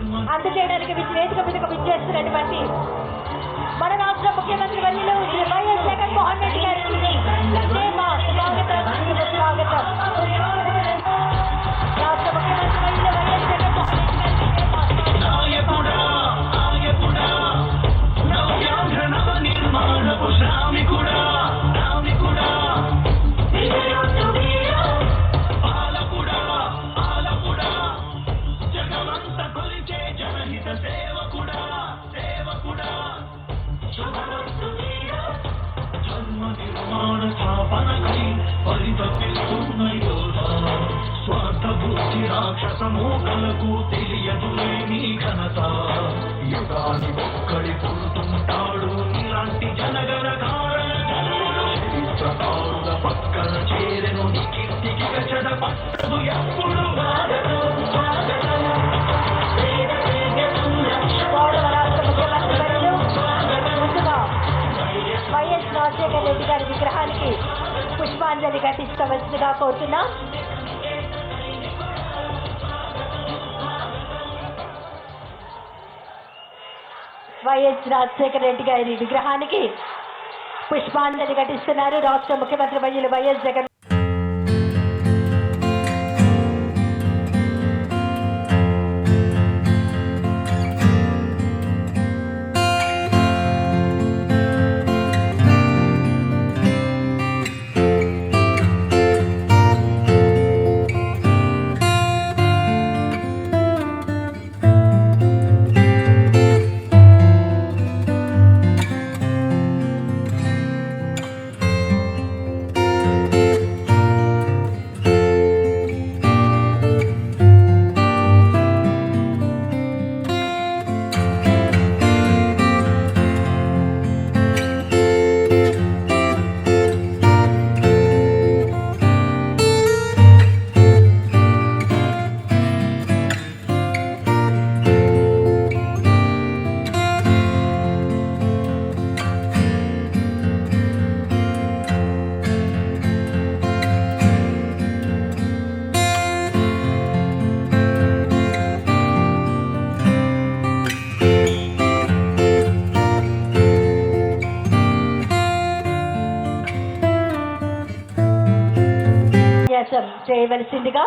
అందజేయడానికి వేదిక మీదకు విచ్చేస్తున్నటువంటి మన రాష్ట్ర ముఖ్యమంత్రి వర్యులు శ్రీ వైఎస్ జగన్మోహన్ రెడ్డి గారికి స్వాగతం. రాష్ట్ర ముఖ్యమంత్రి వర్యులు వైఎస్ జగన్మోహన్ రాక్షసమోకలకు తెలియదులేని ఘనత యుగాని ఒక్కడి పుడుతుంటాడు ఇలాంటి జనగణ చరిత్రకారుల పక్కన చేరెను కీర్తికి గచడ పట్టదు ఎప్పుడు వైఎస్ రాజశేఖర రెడ్డి గారి విగ్రహానికి పుష్పాంజలి ఘటించవలసిందిగా కోరుతున్నాం. వైఎస్ రాజశేఖర రెడ్డి గారి విగ్రహానికి పుష్పాంజలి ఘటిస్తున్నారు రాష్ట్ర ముఖ్యమంత్రి వర్యులు వైఎస్ జగన్. చేయవలసిందిగా